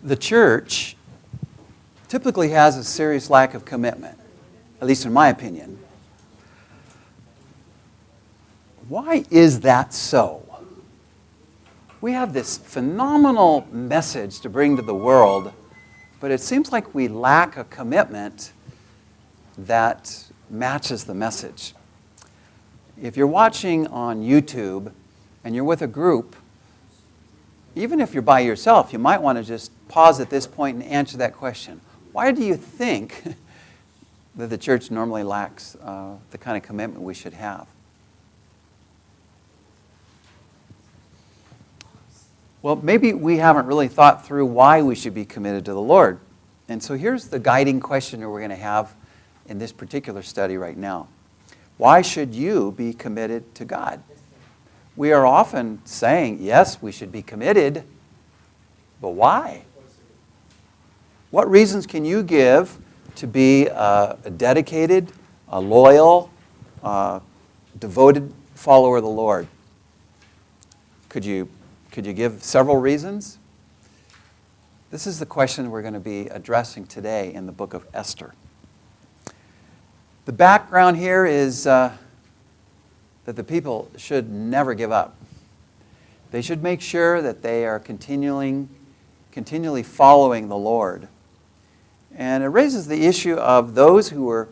The church typically has a serious lack of commitment, at least in my opinion. Why is that so? We have this phenomenal message to bring to the world, but it seems like we lack a commitment that matches the message. If you're watching on YouTube and you're with a group, even if you're by yourself, you might want to just pause at this point and answer that question. Why do you think that the church normally lacks the kind of commitment we should have? Well, maybe we haven't really thought through why we should be committed to the Lord. And so here's the guiding question that we're going to have in this particular study right now. Why should you be committed to God? We are often saying, yes, we should be committed, but why? What reasons can you give to be a dedicated, a loyal, devoted follower of the Lord? Could you give several reasons? This is the question we're going to be addressing today in the book of Esther. The background here is that the people should never give up. They should make sure that they are continually following the Lord. And it raises the issue of those who were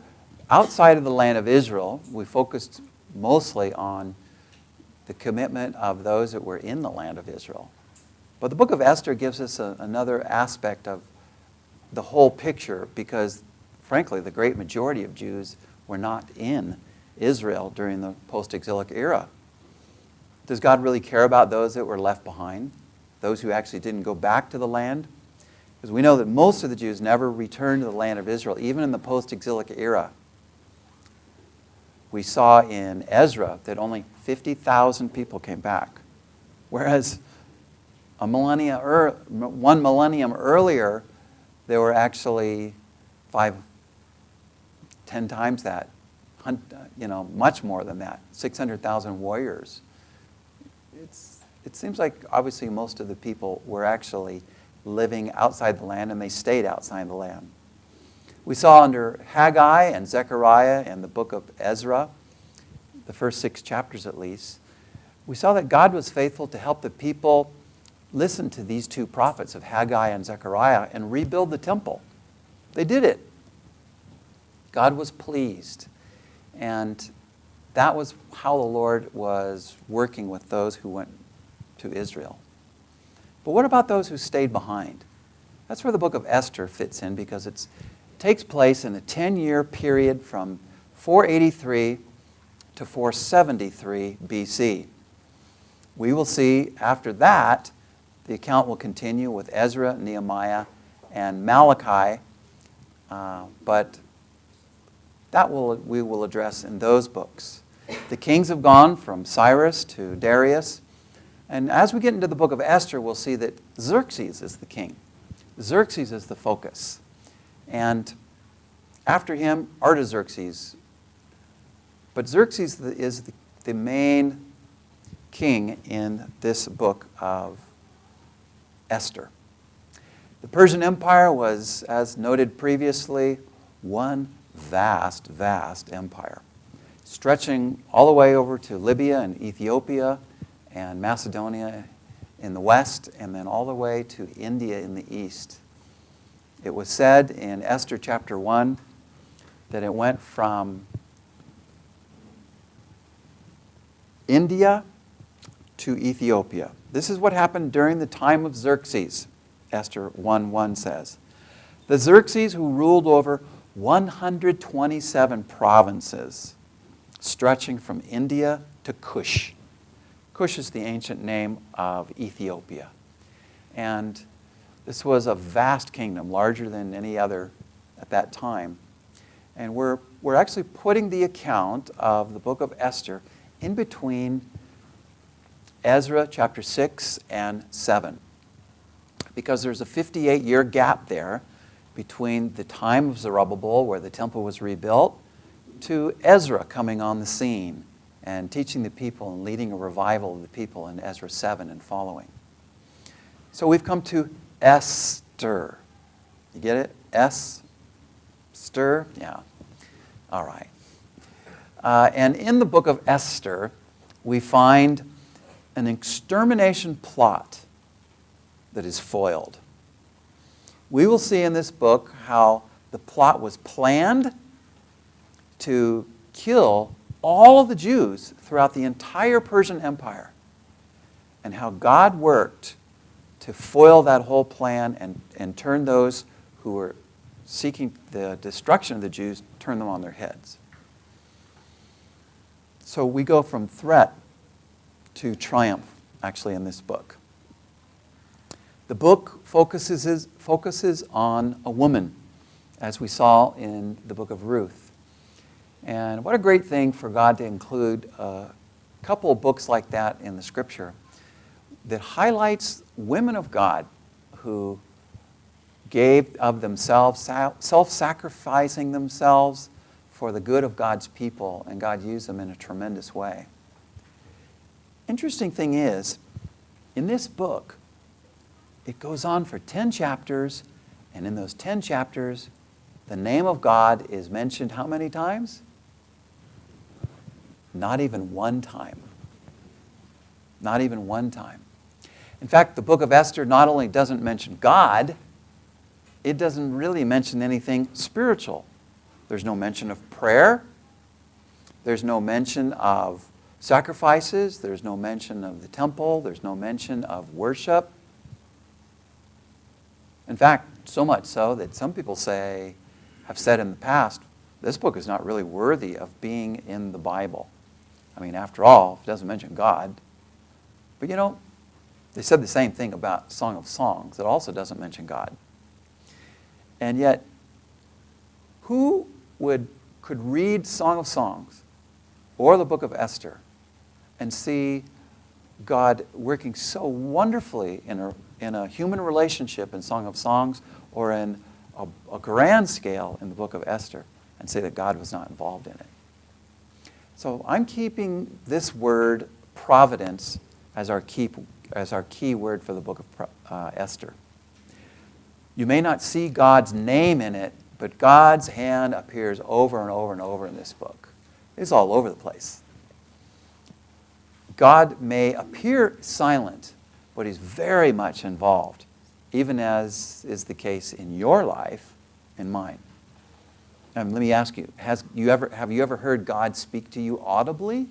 outside of the land of Israel. We focused mostly on the commitment of those that were in the land of Israel. But the book of Esther gives us another aspect of the whole picture because, frankly, the great majority of Jews were not in Israel during the post-exilic era. Does God really care about those that were left behind? Those who actually didn't go back to the land? Because we know that most of the Jews never returned to the land of Israel, even in the post-exilic era. We saw in Ezra that only 50,000 people came back, whereas one millennium earlier, there were actually 10 times that, much more than that, 600,000 warriors. It seems like obviously most of the people were actually living outside the land, and they stayed outside the land. We saw under Haggai and Zechariah and the book of Ezra, the first 6 chapters at least, we saw that God was faithful to help the people listen to these 2 prophets of Haggai and Zechariah and rebuild the temple. They did it. God was pleased. And that was how the Lord was working with those who went to Israel. But what about those who stayed behind? That's where the book of Esther fits in because it takes place in a 10-year period from 483 to 473 BC. We will see after that, the account will continue with Ezra, Nehemiah, and Malachi, but we will address in those books. The kings have gone from Cyrus to Darius, and as we get into the book of Esther, we'll see that Xerxes is the king. Xerxes is the focus. And after him, Artaxerxes. But Xerxes is the main king in this book of Esther. The Persian Empire was, as noted previously, one vast, vast empire, stretching all the way over to Libya and Ethiopia and Macedonia in the west, and then all the way to India in the east. It was said in Esther chapter 1 that it went from India to Ethiopia. This is what happened during the time of Xerxes, Esther 1:1 says. The Xerxes who ruled over 127 provinces, stretching from India to Cush. Cush is the ancient name of Ethiopia. And this was a vast kingdom, larger than any other at that time. And we're actually putting the account of the book of Esther in between Ezra chapter 6 and 7. Because there's a 58-year gap there between the time of Zerubbabel, where the temple was rebuilt, to Ezra coming on the scene and teaching the people and leading a revival of the people in Ezra 7 and following. So we've come to Esther. Esther. You get it? Esther? Yeah. All right. And in the book of Esther, we find an extermination plot that is foiled. We will see in this book how the plot was planned to kill all of the Jews throughout the entire Persian Empire, and how God worked to foil that whole plan and turn those who were seeking the destruction of the Jews, turn them on their heads. So we go from threat to triumph, actually, in this book. The book focuses on a woman, as we saw in the book of Ruth. And what a great thing for God to include a couple of books like that in the Scripture that highlights women of God who gave of themselves, self-sacrificing themselves for the good of God's people, and God used them in a tremendous way. Interesting thing is, in this book, it goes on for 10 chapters, and in those 10 chapters, the name of God is mentioned how many times? Not even one time. Not even one time. In fact, the book of Esther not only doesn't mention God, it doesn't really mention anything spiritual. There's no mention of prayer. There's no mention of sacrifices. There's no mention of the temple. There's no mention of worship. In fact, so much so that some people have said in the past, this book is not really worthy of being in the Bible. I mean, after all, it doesn't mention God. But they said the same thing about Song of Songs. It also doesn't mention God. And yet, who could read Song of Songs or the book of Esther and see God working so wonderfully in a human relationship in Song of Songs or in a grand scale in the book of Esther and say that God was not involved in it? So I'm keeping this word providence as our key word for the book of Esther. You may not see God's name in it, but God's hand appears over and over and over in this book. It's all over the place. God may appear silent, but He's very much involved, even as is the case in your life and mine. Let me ask you, have you ever heard God speak to you audibly?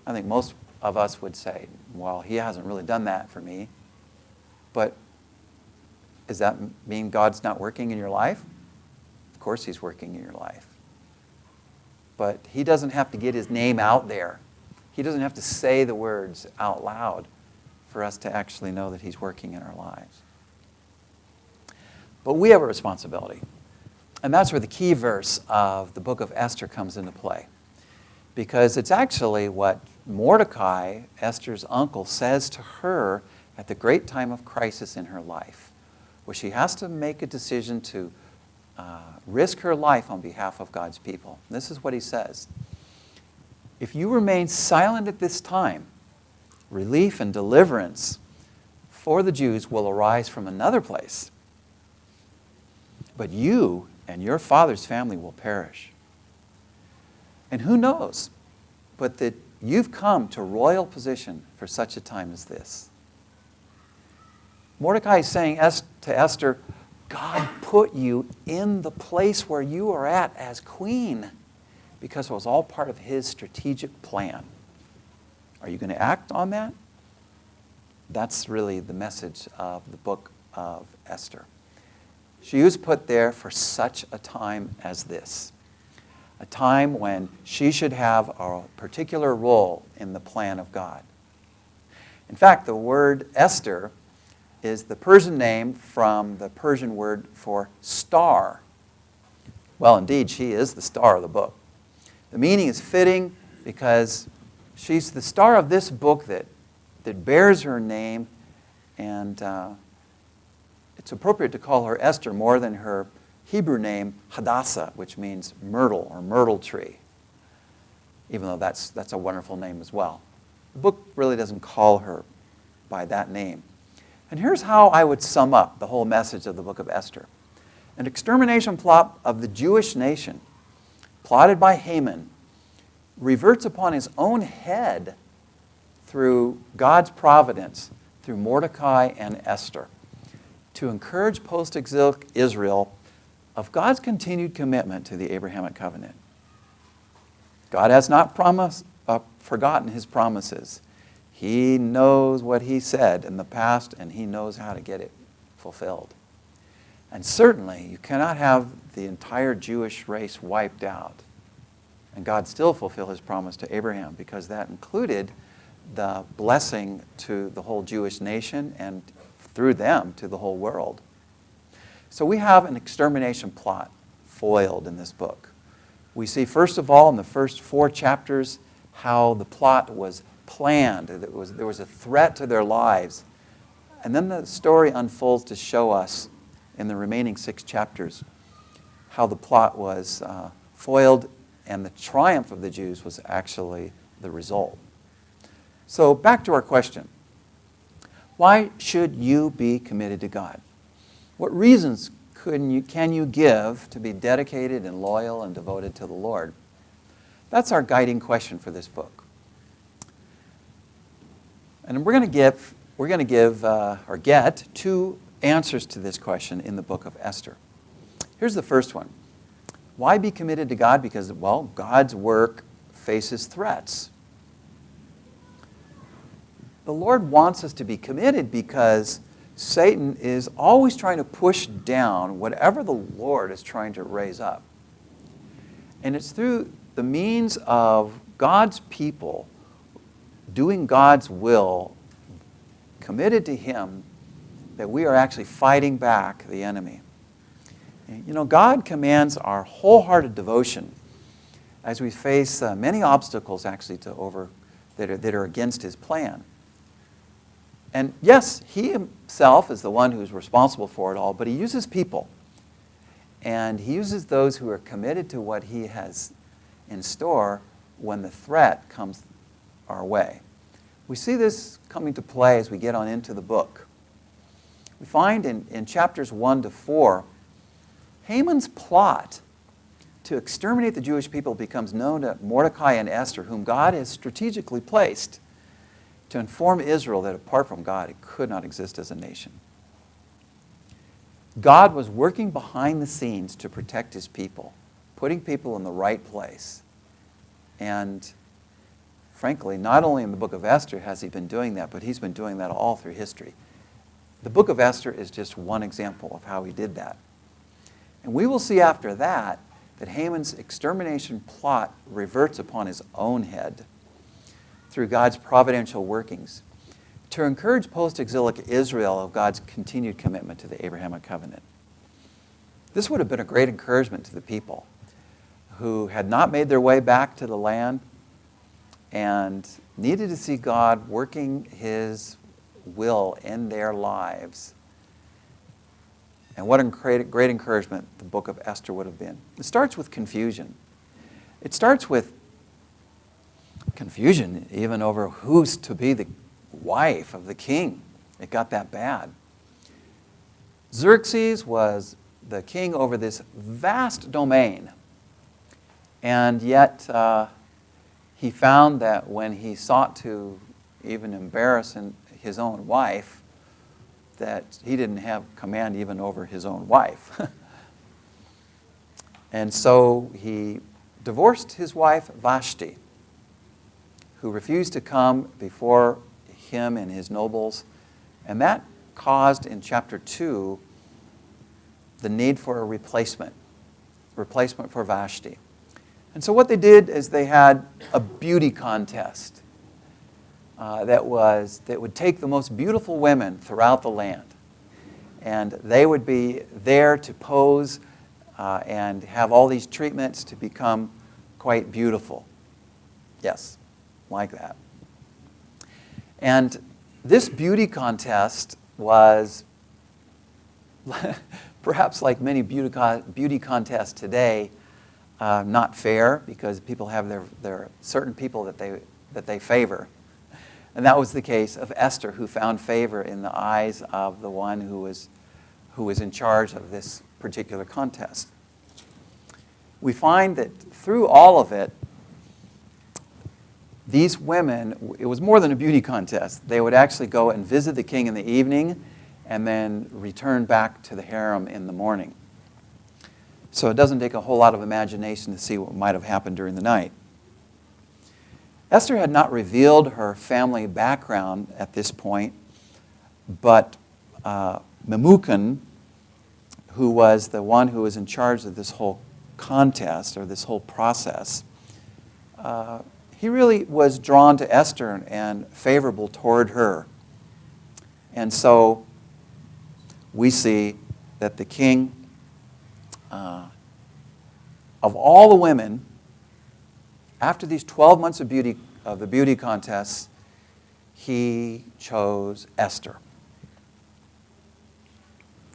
I think most of us would say, well, He hasn't really done that for me. But does that mean God's not working in your life? Of course He's working in your life. But He doesn't have to get His name out there. He doesn't have to say the words out loud for us to actually know that He's working in our lives. But we have a responsibility. And that's where the key verse of the book of Esther comes into play. Because it's actually what Mordecai, Esther's uncle, says to her at the great time of crisis in her life, where she has to make a decision to risk her life on behalf of God's people. This is what he says. If you remain silent at this time, relief and deliverance for the Jews will arise from another place. But you and your father's family will perish. And who knows but that you've come to royal position for such a time as this. Mordecai is saying to Esther, God put you in the place where you are at as queen because it was all part of His strategic plan. Are you going to act on that? That's really the message of the book of Esther. She was put there for such a time as this, a time when she should have a particular role in the plan of God. In fact, the word Esther is the Persian name from the Persian word for star. Well, indeed, she is the star of the book. The meaning is fitting because she's the star of this book that bears her name, and it's appropriate to call her Esther more than her Hebrew name Hadassah, which means myrtle or myrtle tree, even though that's a wonderful name as well. The book really doesn't call her by that name. And here's how I would sum up the whole message of the book of Esther. An extermination plot of the Jewish nation, plotted by Haman, reverts upon his own head through God's providence, through Mordecai and Esther, to encourage post-exilic Israel of God's continued commitment to the Abrahamic covenant. God has not forgotten his promises. He knows what he said in the past, and he knows how to get it fulfilled. And certainly, you cannot have the entire Jewish race wiped out and God still fulfill his promise to Abraham, because that included the blessing to the whole Jewish nation and through them to the whole world. So we have an extermination plot foiled in this book. We see, first of all, in the first 4 chapters, how the plot was planned. There was a threat to their lives. And then the story unfolds to show us, in the remaining 6 chapters, how the plot was foiled and the triumph of the Jews was actually the result. So back to our question. Why should you be committed to God? What reasons can you give to be dedicated and loyal and devoted to the Lord? That's our guiding question for this book. And we're going to get 2 answers to this question in the book of Esther. Here's the first one. Why be committed to God? Because, well, God's work faces threats. The Lord wants us to be committed because Satan is always trying to push down whatever the Lord is trying to raise up. And it's through the means of God's people doing God's will, committed to Him, that we are actually fighting back the enemy. You know, God commands our wholehearted devotion as we face many obstacles actually that are against His plan. And yes, He Himself is the one who's responsible for it all, but He uses people. And He uses those who are committed to what He has in store when the threat comes our way. We see this coming to play as we get on into the book. We find in chapters 1 to 4, Haman's plot to exterminate the Jewish people becomes known to Mordecai and Esther, whom God has strategically placed to inform Israel that apart from God, it could not exist as a nation. God was working behind the scenes to protect His people, putting people in the right place. And frankly, not only in the book of Esther has He been doing that, but He's been doing that all through history. The book of Esther is just one example of how He did that. And we will see after that Haman's extermination plot reverts upon his own head through God's providential workings to encourage post-exilic Israel of God's continued commitment to the Abrahamic covenant. This would have been a great encouragement to the people who had not made their way back to the land and needed to see God working His will in their lives. And what a great encouragement the book of Esther would have been. It starts with confusion. It starts with confusion even over who's to be the wife of the king. It got that bad. Xerxes was the king over this vast domain. And yet he found that when he sought to even embarrass his own wife, that he didn't have command even over his own wife. And so he divorced his wife Vashti, who refused to come before him and his nobles. And that caused in chapter 2 the need for a replacement for Vashti. And so what they did is they had a beauty contest that would take the most beautiful women throughout the land. And they would be there to pose and have all these treatments to become quite beautiful. Yes, like that. And this beauty contest was perhaps like many beauty contests today, not fair, because people have their certain people that they favor. And that was the case of Esther, who found favor in the eyes of the one who was in charge of this particular contest. We find that through all of it, these women, it was more than a beauty contest. They would actually go and visit the king in the evening and then return back to the harem in the morning. So it doesn't take a whole lot of imagination to see what might have happened during the night. Esther had not revealed her family background at this point, but Memucan, who was the one who was in charge of this whole contest or this whole process, he really was drawn to Esther and favorable toward her. And so we see that the king, of all the women, after these 12 months of the beauty contests, he chose Esther.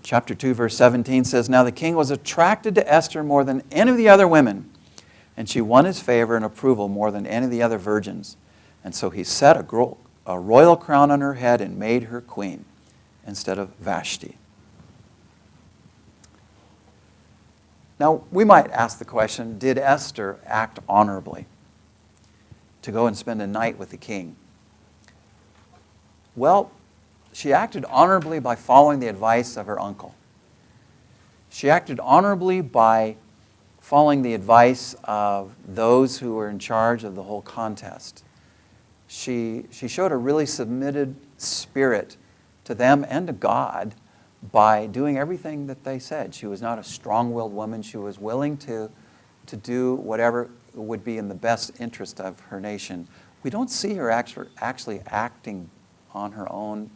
Chapter 2, verse 17 says, "Now the king was attracted to Esther more than any of the other women, and she won his favor and approval more than any of the other virgins. And so he set a royal crown on her head and made her queen instead of Vashti." Now, we might ask the question, did Esther act honorably to go and spend a night with the king? Well, she acted honorably by following the advice of her uncle. She acted honorably by following the advice of those who were in charge of the whole contest. She showed a really submitted spirit to them and to God by doing everything that they said. She was not a strong-willed woman. She was willing to do whatever would be in the best interest of her nation. We don't see her actually acting on her own,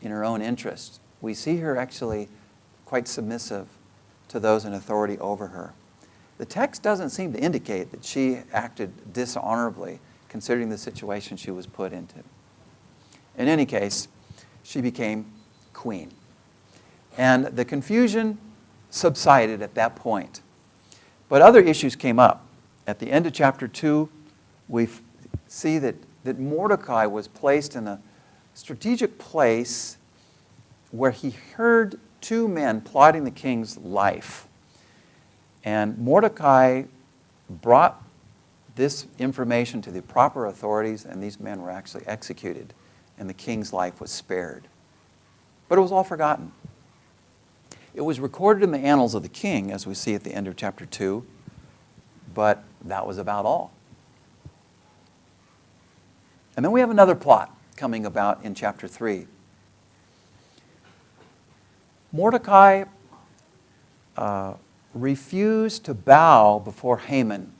in her own interest. We see her actually quite submissive to those in authority over her. The text doesn't seem to indicate that she acted dishonorably, considering the situation she was put into. In any case, she became queen. And the confusion subsided at that point. But other issues came up. At the end of chapter 2, we see that Mordecai was placed in a strategic place where he heard two men plotting the king's life. And Mordecai brought this information to the proper authorities, and these men were actually executed, and the king's life was spared. But it was all forgotten. It was recorded in the annals of the king, as we see at the end of chapter 2, but that was about all. And then we have another plot coming about in chapter 3. Mordecai refused to bow before Haman,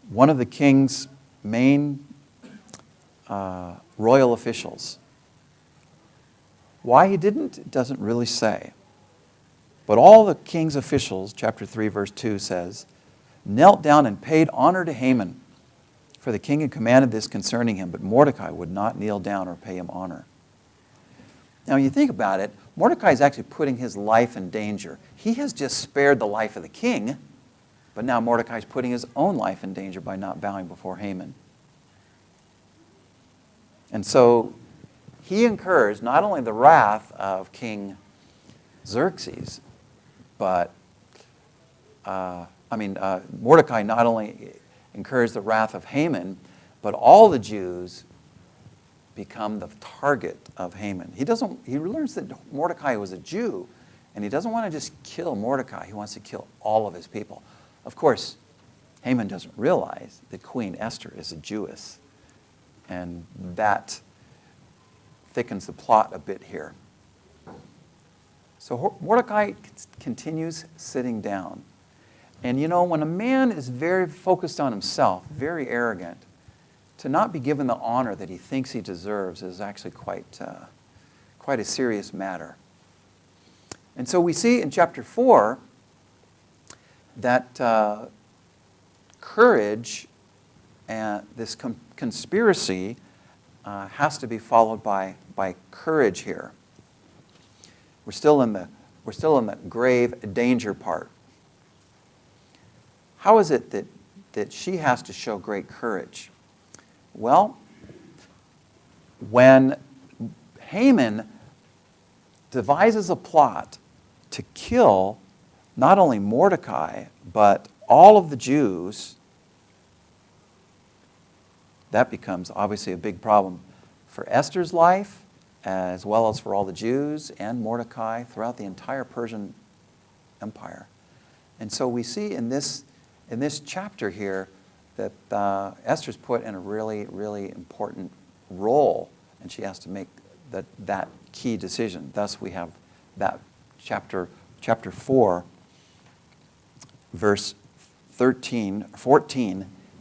one of the king's main royal officials. Why he didn't, it doesn't really say. But all the king's officials, chapter 3, verse 2 says, knelt down and paid honor to Haman, for the king had commanded this concerning him, but Mordecai would not kneel down or pay him honor. Now, when you think about it, Mordecai is actually putting his life in danger. He has just spared the life of the king, but now Mordecai is putting his own life in danger by not bowing before Haman. And so he incurs not only the wrath of King Xerxes, but Mordecai not only incurs the wrath of Haman, but all the Jews become the target of Haman. He learns that Mordecai was a Jew, and he doesn't want to just kill Mordecai. He wants to kill all of his people. Of course, Haman doesn't realize that Queen Esther is a Jewess, and that thickens the plot a bit here. So Mordecai continues sitting down. And you know, when a man is very focused on himself, very arrogant, to not be given the honor that he thinks he deserves is actually quite a serious matter. And so we see in chapter 4 that courage and this conspiracy has to be followed by courage here. We're still in the grave danger part. How is it that she has to show great courage? Well, when Haman devises a plot to kill not only Mordecai, but all of the Jews, that becomes obviously a big problem for Esther's life, as well as for all the Jews and Mordecai throughout the entire Persian Empire. And so we see in this chapter here that Esther's put in a really, really important role, and she has to make that key decision. Thus we have that chapter 4, verse 14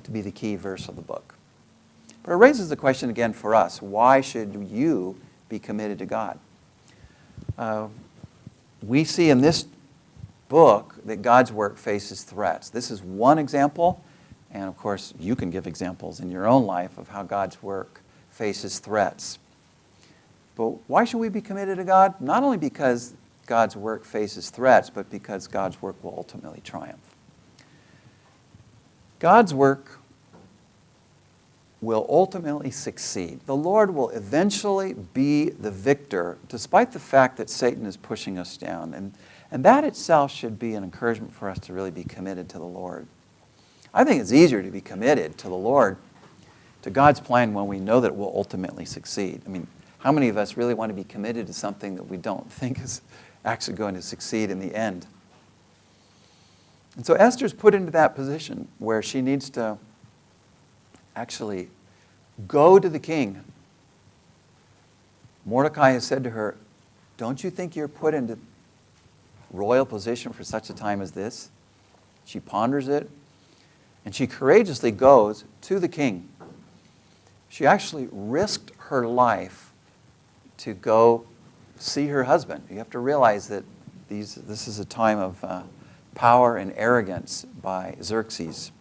to be the key verse of the book. But it raises the question again for us, why should you be committed to God? We see in this book that God's work faces threats. This is one example, and of course you can give examples in your own life of how God's work faces threats. But why should we be committed to God? Not only because God's work faces threats, but because God's work will ultimately triumph. God's work will ultimately succeed. The Lord will eventually be the victor, despite the fact that Satan is pushing us down. And that itself should be an encouragement for us to really be committed to the Lord. I think it's easier to be committed to the Lord, to God's plan, when we know that it will ultimately succeed. I mean, how many of us really want to be committed to something that we don't think is actually going to succeed in the end? And so Esther's put into that position where she needs to actually go to the king. Mordecai has said to her, "Don't you think you're put into royal position for such a time as this?" She ponders it, and she courageously goes to the king. She actually risked her life to go see her husband. You have to realize that this is a time of power and arrogance by Xerxes.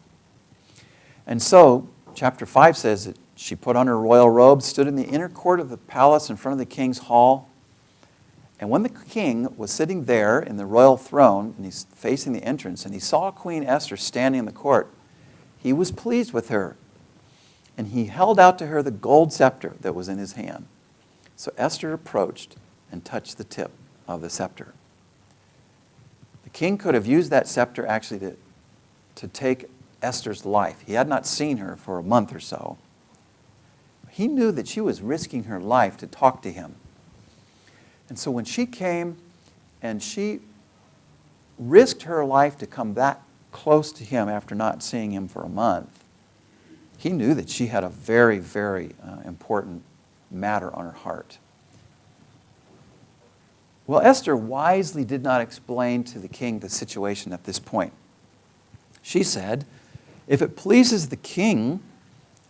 And so, chapter 5 says that she put on her royal robe, stood in the inner court of the palace in front of the king's hall. And when the king was sitting there in the royal throne, and he's facing the entrance, and he saw Queen Esther standing in the court, he was pleased with her. And he held out to her the gold scepter that was in his hand. So Esther approached and touched the tip of the scepter. The king could have used that scepter actually to take Esther's life. He had not seen her for a month or so. He knew that she was risking her life to talk to him. And so when she came and she risked her life to come that close to him after not seeing him for a month, he knew that she had a very, very important matter on her heart. Well, Esther wisely did not explain to the king the situation at this point. She said, "If it pleases the king,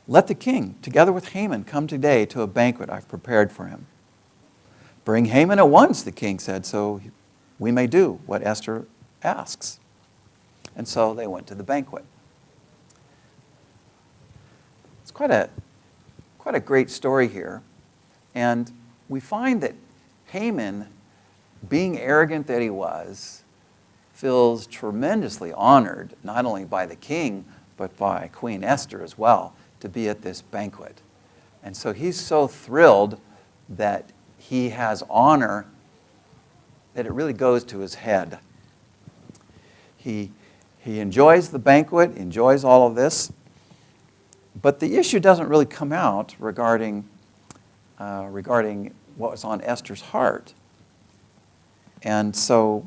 let the king, together with Haman, come today to a banquet I've prepared for him." "Bring Haman at once," the king said, "so we may do what Esther asks." And so they went to the banquet. It's quite a great story here. And we find that Haman, being arrogant that he was, feels tremendously honored, not only by the king, but by Queen Esther as well, to be at this banquet. And so he's so thrilled that he has honor that it really goes to his head. He enjoys the banquet, enjoys all of this, but the issue doesn't really come out regarding what was on Esther's heart. And so,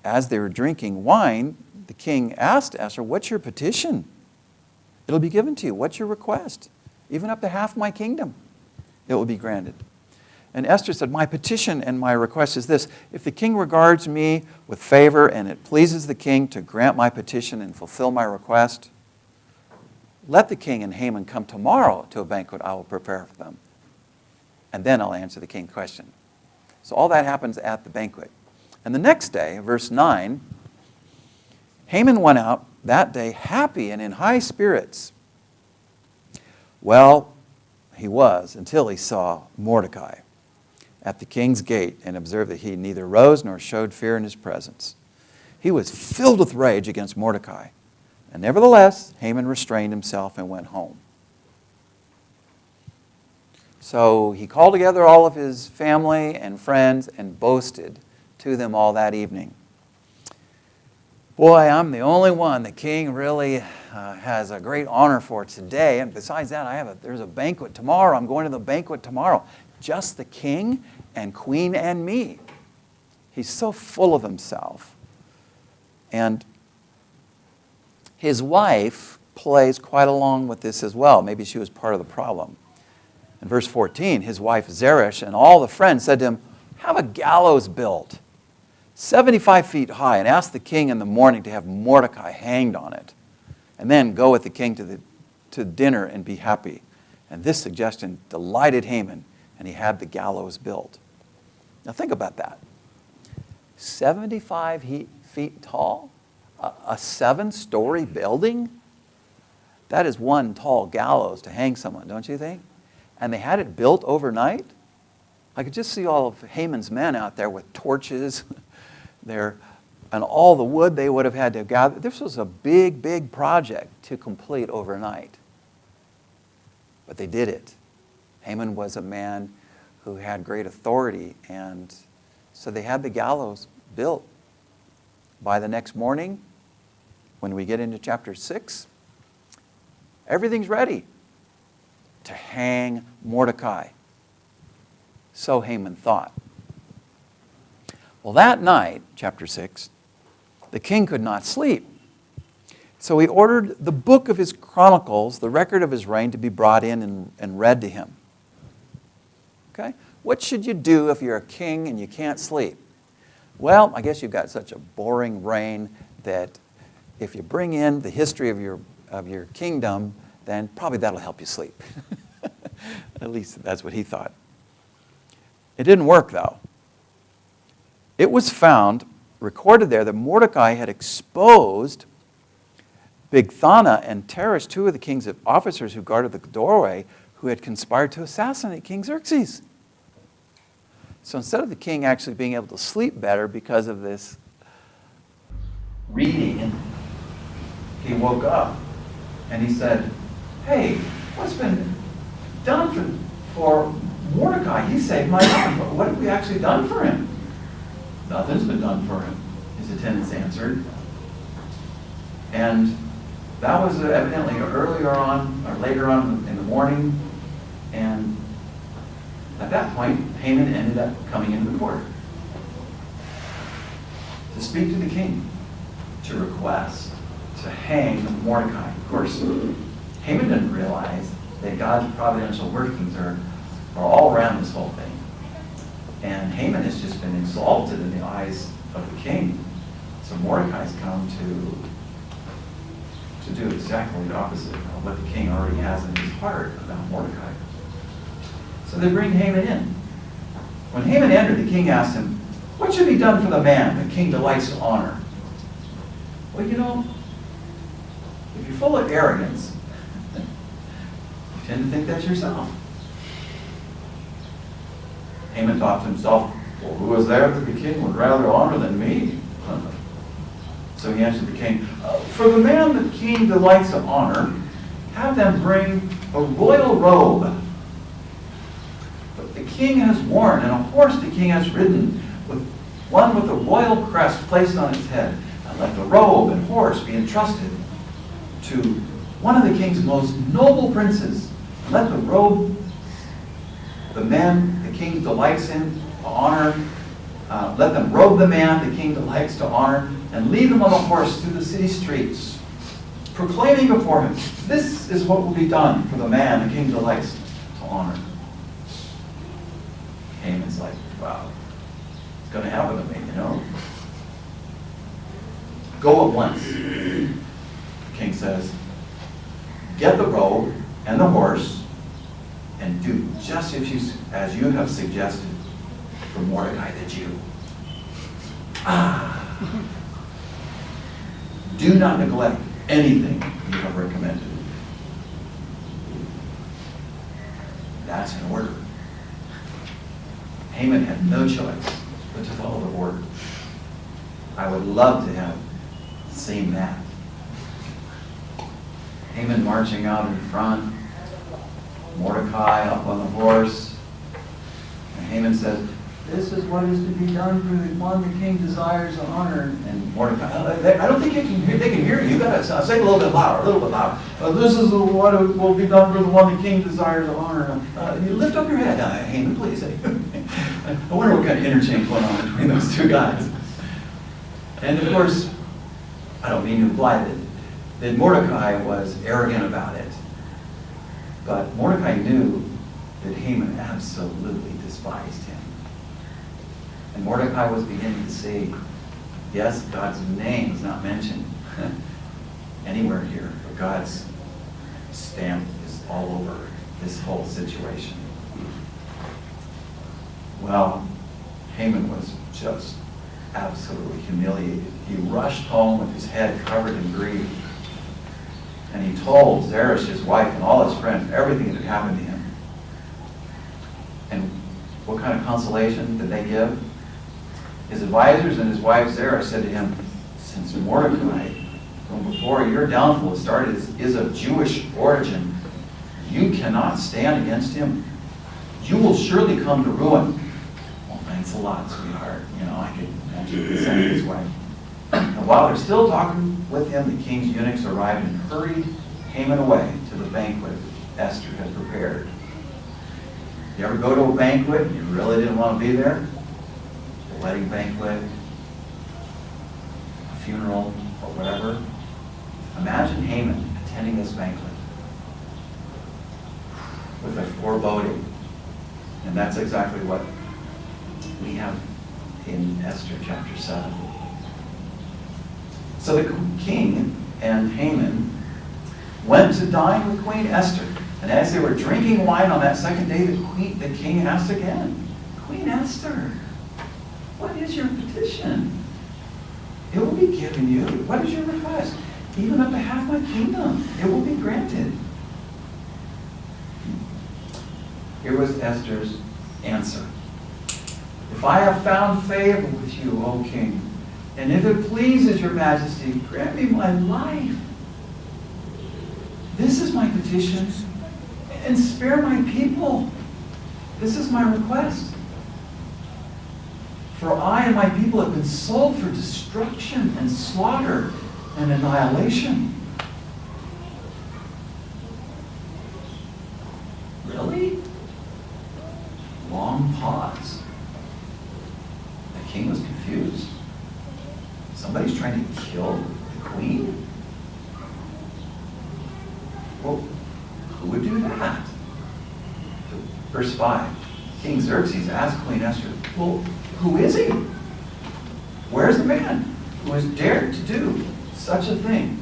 as they were drinking wine, the king asked Esther, "What's your petition? It'll be given to you. What's your request? Even up to half my kingdom, it will be granted." And Esther said, "My petition and my request is this: if the king regards me with favor and it pleases the king to grant my petition and fulfill my request, let the king and Haman come tomorrow to a banquet I will prepare for them. And then I'll answer the king's question." So all that happens at the banquet. And the next day, verse 9, Haman went out that day happy and in high spirits. Well, he was until he saw Mordecai at the king's gate and observed that he neither rose nor showed fear in his presence. He was filled with rage against Mordecai. And nevertheless, Haman restrained himself and went home. So he called together all of his family and friends and boasted to them all that evening. Boy, I'm the only one the king really has a great honor for today. And besides that, there's a banquet tomorrow. I'm going to the banquet tomorrow. Just the king and queen and me. He's so full of himself. And his wife plays quite along with this as well. Maybe she was part of the problem. In verse 14, his wife Zeresh and all the friends said to him, have a gallows built 75 feet high, and ask the king in the morning to have Mordecai hanged on it, and then go with the king to dinner and be happy. And this suggestion delighted Haman, and he had the gallows built. Now think about that. 75 feet tall? A 7-story building? That is one tall gallows to hang someone, don't you think? And they had it built overnight? I could just see all of Haman's men out there with torches there, and all the wood they would have had to gather. This was a big, big project to complete overnight. But they did it. Haman was a man who had great authority, and so they had the gallows built. By the next morning, when we get into chapter 6, everything's ready to hang Mordecai. So Haman thought. Well, that night, chapter 6, the king could not sleep. So he ordered the book of his chronicles, the record of his reign, to be brought in and read to him. Okay? What should you do if you're a king and you can't sleep? Well, I guess you've got such a boring reign that if you bring in the history of your kingdom, then probably that'll help you sleep. At least that's what he thought. It didn't work, though. It was found, recorded there, that Mordecai had exposed Bigthana and Teresh, two of the king's officers who guarded the doorway, who had conspired to assassinate King Xerxes. So instead of the king actually being able to sleep better because of this reading, he woke up and he said, hey, what's been done for Mordecai? He saved my life. What have we actually done for him? Nothing's been done for him, his attendants answered. And that was evidently earlier on, or later on in the morning. And at that point, Haman ended up coming into the court to speak to the king, to request to hang Mordecai. Of course, Haman didn't realize that God's providential workings are all around this whole thing. And Haman has just been exalted in the eyes of the king. So Mordecai's come to do exactly the opposite of what the king already has in his heart about Mordecai. So they bring Haman in. When Haman entered, the king asked him, what should be done for the man the king delights to honor? Well, you know, if you're full of arrogance, you tend to think that's yourself. Haman thought to himself, well, who is there that the king would rather honor than me? So he answered the king, for the man the king delights to honor, have them bring a royal robe that the king has worn, and a horse the king has ridden, one with a royal crest placed on its head. And let the robe and horse be entrusted to one of the king's most noble princes. And let the robe, the man the king delights in to honor, let them robe the man the king delights to honor, and lead them on a horse through the city streets, proclaiming before him, this is what will be done for the man the king delights to honor. Haman's like, wow, it's going to happen to me, you know. Go at once. The king says, get the robe and the horse, and do just as you have suggested for Mordecai the Jew. Do not neglect anything you have recommended. That's an order. Haman had no choice but to follow the order. I would love to have seen that. Haman marching out in front, Mordecai up on the horse. And Haman says, "This is what is to be done for the one the king desires to honor." And Mordecai, "I don't think they can hear you. You got to say a little bit louder, a little bit louder. This is what will be done for the one the king desires to honor." You lift up your head, Haman, please. I wonder what kind of interchange going on between those two guys. And of course, I don't mean to imply that Mordecai was arrogant about it. But Mordecai knew that Haman absolutely despised him. And Mordecai was beginning to see, yes, God's name is not mentioned anywhere here, but God's stamp is all over this whole situation. Well, Haman was just absolutely humiliated. He rushed home with his head covered in grief. And he told Zeresh, his wife, and all his friends everything that had happened to him. And what kind of consolation did they give? His advisors and his wife Zeresh said to him, "Since Mordecai, from before your downfall started, is of Jewish origin, you cannot stand against him. You will surely come to ruin." "Well, thanks a lot, sweetheart. I could imagine send it his way." And while they're still talking with him, the king's eunuchs arrived and hurried Haman away to the banquet Esther had prepared. You ever go to a banquet and you really didn't want to be there? A wedding banquet, a funeral, or whatever. Imagine Haman attending this banquet with a foreboding. And that's exactly what we have in Esther chapter 7. So the king and Haman went to dine with Queen Esther. And as they were drinking wine on that second day, the king asked again, "Queen Esther, what is your petition? It will be given you. What is your request? Even up to half my kingdom, it will be granted." Here was Esther's answer. "If I have found favor with you, O king, and if it pleases your majesty, grant me my life. This is my petition, and spare my people. This is my request. For I and my people have been sold for destruction and slaughter and annihilation." Really? Long pause. The king was confused. Somebody's trying to kill the queen? Well, who would do that? Verse 5. King Xerxes asked Queen Esther, "Well, who is he? Where's the man who has dared to do such a thing?"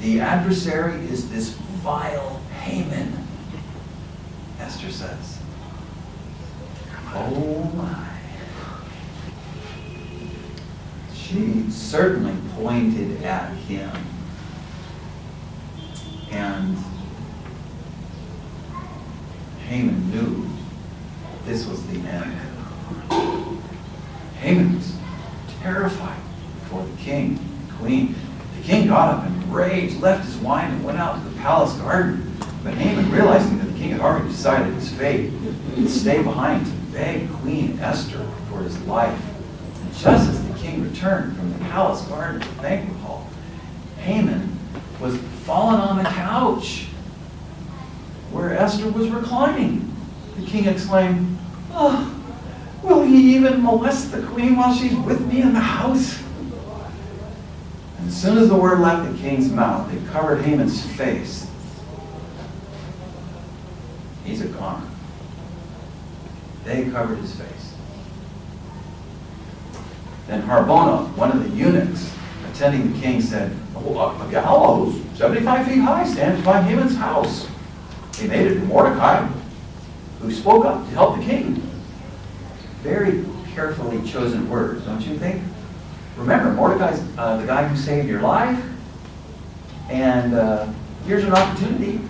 "The adversary is this vile Haman," Esther says. Oh my. She certainly pointed at him. And Haman knew this was the end. Haman was terrified before the king and queen. The king got up in rage, left his wine, and went out to the palace garden. But Haman, realizing that the king had already decided his fate, would stay behind to beg Queen Esther for his life. And just as the king returned from the palace garden to the banquet hall, Haman was fallen on the couch where Esther was reclining. The king exclaimed, "Oh, will he even molest the queen while she's with me in the house?" And as soon as the word left the king's mouth, it covered Haman's face. He's a goner. They covered his face. Then Harbona, one of the eunuchs attending the king, said, "A gallows 75 feet high stands by Haman's house. He made it for Mordecai, who spoke up to help the king." Very carefully chosen words, don't you think? Remember, Mordecai's the guy who saved your life, and here's an opportunity.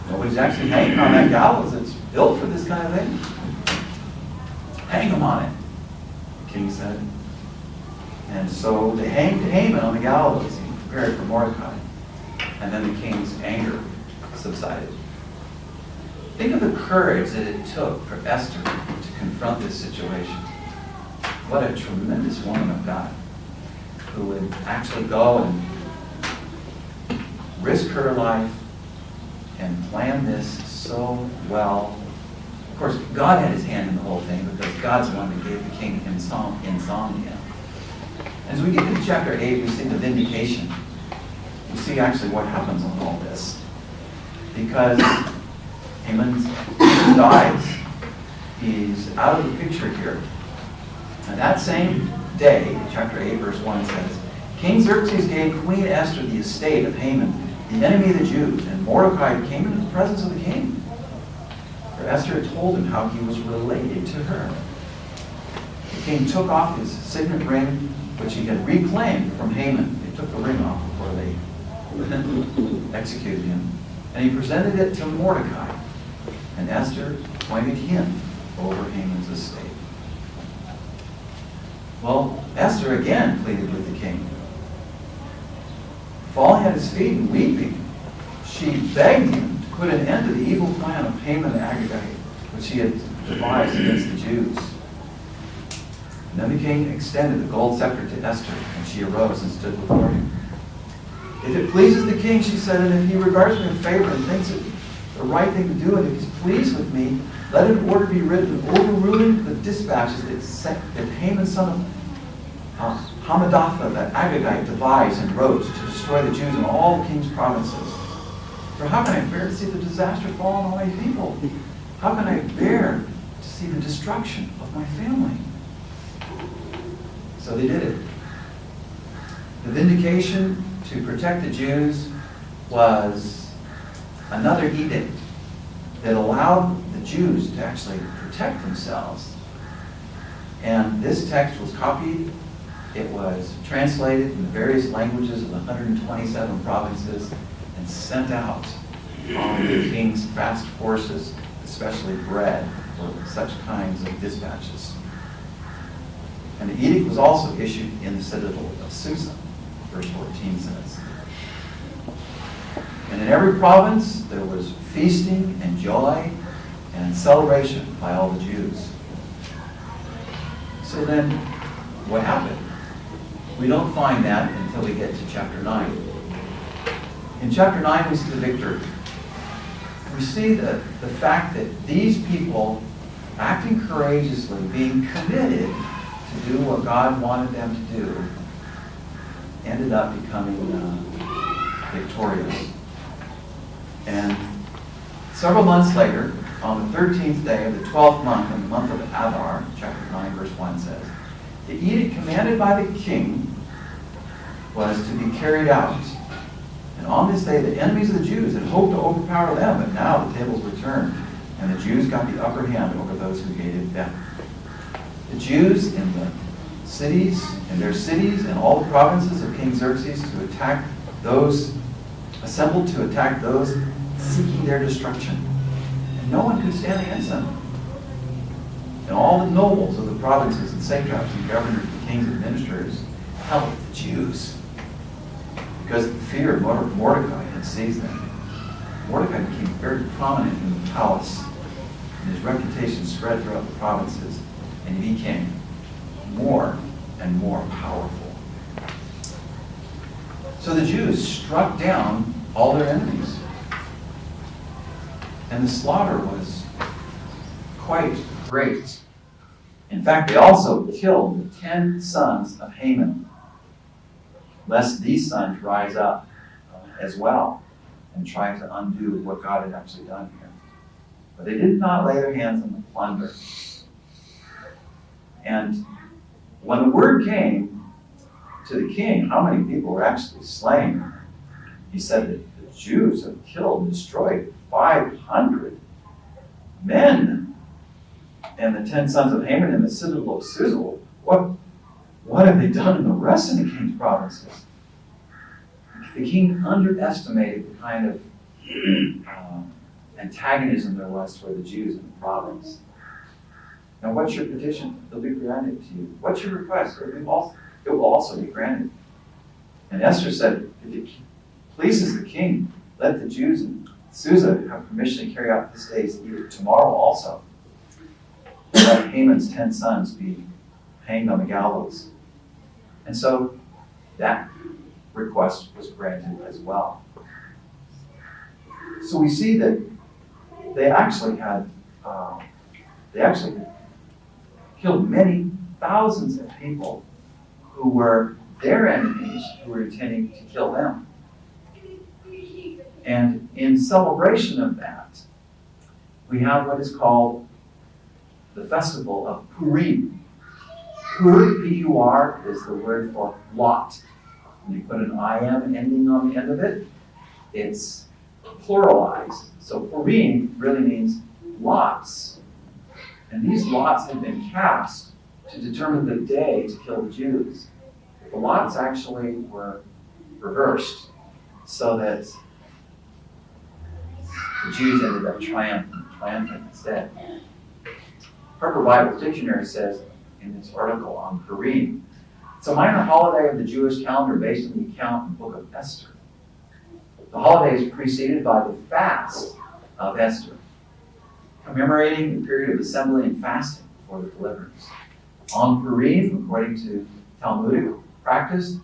Nobody's actually hanging on that gallows that's built for this kind of thing. Hang him on it, the king said. And so they hanged Haman on the gallows he prepared for Mordecai. And then the king's anger subsided. Think of the courage that it took for Esther to confront this situation. What a tremendous woman of God who would actually go and risk her life and plan this so well. Of course, God had his hand in the whole thing because God's the one that gave the king insomnia. As we get to chapter 8, we see the vindication. We see actually what happens on all this. Because Haman dies. He's out of the picture here. And that same day, chapter 8, verse 1 says, King Xerxes gave Queen Esther the estate of Haman, the enemy of the Jews, and Mordecai came into the presence of the king. For Esther had told him how he was related to her. The king took off his signet ring, which he had reclaimed from Haman. They took the ring off before they executed him. And he presented it to Mordecai. And Esther appointed him over Haman's estate. Well, Esther again pleaded with the king. Falling at his feet and weeping, she begged him to put an end to the evil plan of Haman the Agagite, which he had devised against the Jews. And then the king extended the gold scepter to Esther, and she arose and stood before him. If it pleases the king, she said, and if he regards me with favor and thinks it the right thing to do, and if he's pleased with me, let an order be written overruling the dispatches that Haman, son of Hammedatha, the Agagite, devised and wrote to destroy the Jews in all the king's provinces. For how can I bear to see the disaster fall on all my people? How can I bear to see the destruction of my family? So they did it. The vindication to protect the Jews was another edict that allowed the Jews to actually protect themselves. And this text was copied. It was translated in the various languages of the 127 provinces and sent out on the king's fast horses, especially bred for such kinds of dispatches. And the edict was also issued in the citadel of Susa, verse 14 says. And in every province there was feasting and joy and celebration by all the Jews. So then, what happened? We don't find that until we get to chapter 9. In chapter 9, we see the victory. We see the fact that these people, acting courageously, being committed to do what God wanted them to do, ended up becoming victorious. And several months later, on the 13th day of the 12th month, in the month of Adar, chapter 9, verse 1 says, the edict commanded by the king was to be carried out. And on this day, the enemies of the Jews had hoped to overpower them, but now the tables were turned, and the Jews got the upper hand over those who hated them. The Jews in the cities, in their cities, and all the provinces of King Xerxes to attack those, assembled to attack those seeking their destruction. And no one could stand against them. And all the nobles of the provinces and satraps and governors and kings and ministers helped the Jews, because the fear of Mordecai had seized them. Mordecai became very prominent in the palace, and his reputation spread throughout the provinces, and he became more and more powerful. So the Jews struck down all their enemies, and the slaughter was quite great. In fact, they also killed the 10 sons of Haman, lest these sons rise up as well and try to undo what God had actually done here. But they did not lay their hands on the plunder. And when the word came to the king how many people were actually slain, he said that the Jews have killed and destroyed 500 men. And the 10 sons of Haman in the citadel of Susa, what have they done in the rest of the king's provinces? The king underestimated the kind of antagonism there was toward the Jews in the province. Now, what's your petition? It'll be granted to you. What's your request? It will also be granted. And Esther said, if it pleases the king, let the Jews in Susa have permission to carry out this day's edict tomorrow also. Let Haman's 10 sons be hanged on the gallows. And so that request was granted as well. So we see that they actually killed many thousands of people who were their enemies, who were intending to kill them. And in celebration of that, we have what is called the festival of Purim. Pur, P-U-R, is the word for lot. When you put an I-M ending on the end of it, it's pluralized. So Purim really means lots. And these lots had been cast to determine the day to kill the Jews. The lots actually were reversed so that the Jews ended up triumphant instead. Harper Bible's dictionary says in this article on Purim, it's a minor holiday of the Jewish calendar based on the account in the book of Esther. The holiday is preceded by the fast of Esther, commemorating the period of assembly and fasting for the deliverance. On Purim, according to Talmudic practice,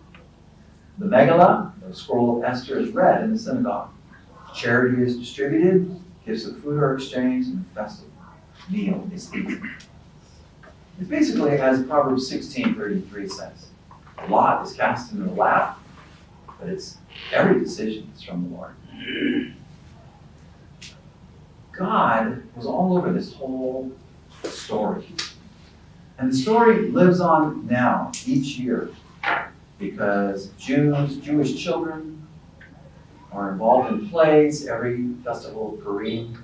the Megillah, the scroll of Esther, is read in the synagogue. Charity is distributed, gifts of food are exchanged, and the festive meal is eaten. It's basically as Proverbs 16:33 says. Lot is cast into the lap, but every decision is from the Lord. God was all over this whole story. And the story lives on now, each year, because Jewish children are involved in plays. Every festival of Purim,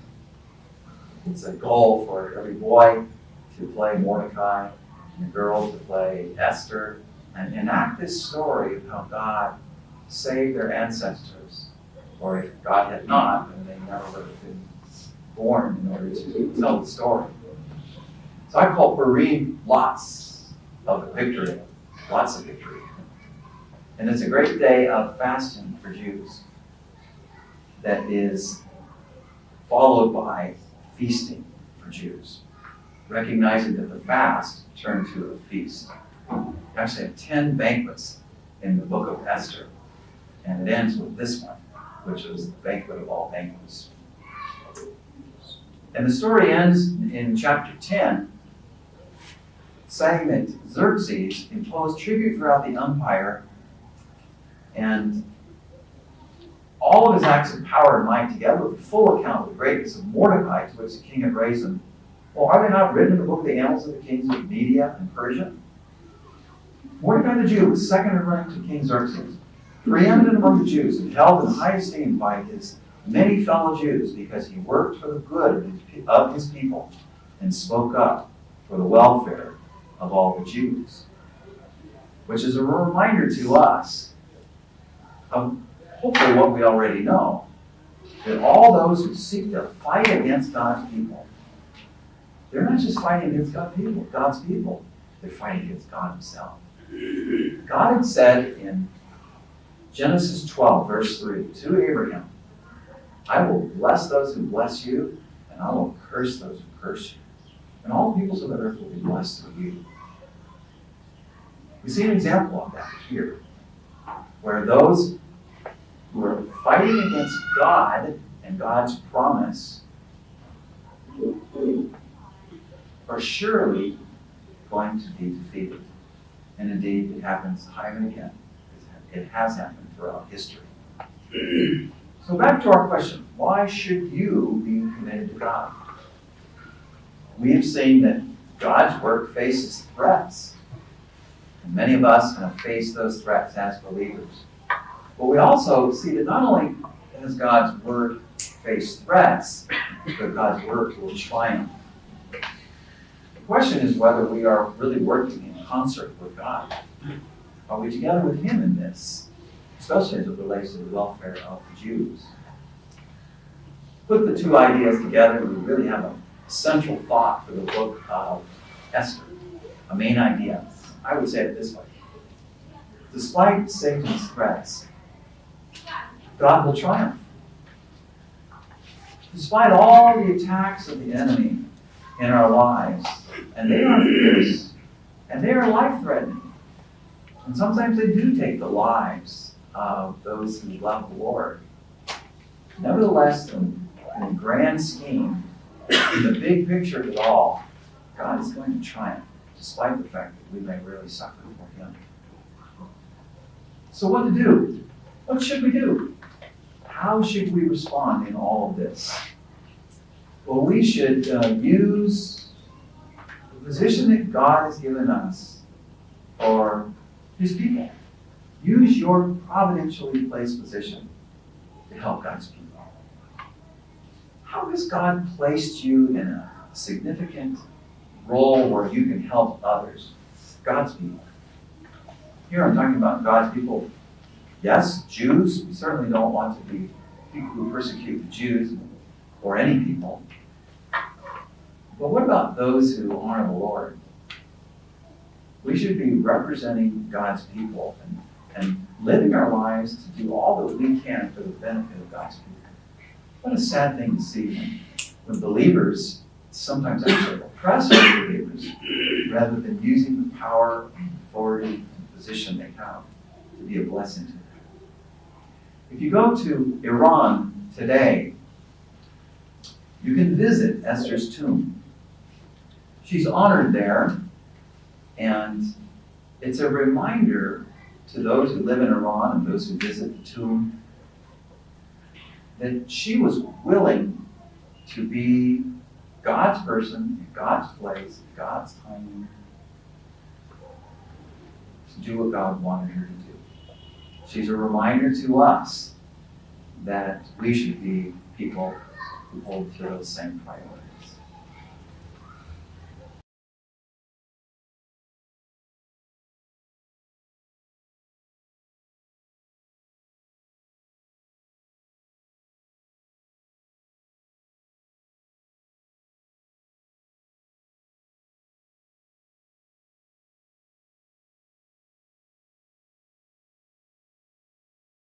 it's a goal for every boy to play Mordecai and a girl to play Esther and enact this story of how God saved their ancestors. Or if God had not, then they never would have been born in order to tell the story. So I call Purim lots of victory. Lots of victory. And it's a great day of fasting for Jews that is followed by feasting for Jews, recognizing that the fast turned to a feast. We actually have 10 banquets in the book of Esther, and it ends with this one, which is the banquet of all banquets. And the story ends in chapter 10, saying that Xerxes imposed tribute throughout the empire, and all of his acts of power and might, together with a full account of the greatness of Mordecai, to which the king had raised him. Well, are they not written in the book of the annals of the kings of Media and Persia? Mordecai the Jew was second in rank to King Xerxes, preeminent among the Jews, and held in high esteem by his many fellow Jews, because he worked for the good of his people and spoke up for the welfare of all the Jews. Which is a reminder to us of hopefully what we already know, that all those who seek to fight against God's people, they're not just fighting against God's people, they're fighting against God himself. God had said in Genesis 12, verse 3, to Abraham, I will bless those who bless you, and I will curse those who curse you. And all peoples of the earth will be blessed through you. We see an example of that here, where those who are fighting against God and God's promise are surely going to be defeated. And indeed, it happens time and again. It has happened throughout history. So back to our question, why should you be committed to God? We have seen that God's work faces threats. And many of us have faced those threats as believers. But we also see that not only does God's word face threats, but God's word will triumph. The question is whether we are really working in concert with God. Are we together with him in this? Especially as it relates to the welfare of the Jews. Put the two ideas together, and we really have a central thought for the book of Esther. A main idea. I would say it this way. Despite Satan's threats, God will triumph. Despite all the attacks of the enemy in our lives, and they are fierce, and they are life-threatening, and sometimes they do take the lives of those who love the Lord. Nevertheless, in the grand scheme, in the big picture of it all, God is going to triumph, despite the fact that we may really suffer for Him. So what to do? What should we do? How should we respond in all of this? Well, we should use the position that God has given us for His people. Use your providentially placed position to help God's people. How has God placed you in a significant role where you can help others, God's people? Here I'm talking about God's people. Yes, Jews. We certainly don't want to be people who persecute the Jews or any people. But what about those who honor the Lord? We should be representing God's people and living our lives to do all that we can for the benefit of God's people. What a sad thing to see when believers sometimes actually oppress other believers rather than using the power and authority and position they have to be a blessing to them. If you go to Iran today, you can visit Esther's tomb. She's honored there, and it's a reminder to those who live in Iran and those who visit the tomb that she was willing to be God's person, in God's place, in God's timing, to do what God wanted her to do. She's a reminder to us that we should be people who hold to those same priorities.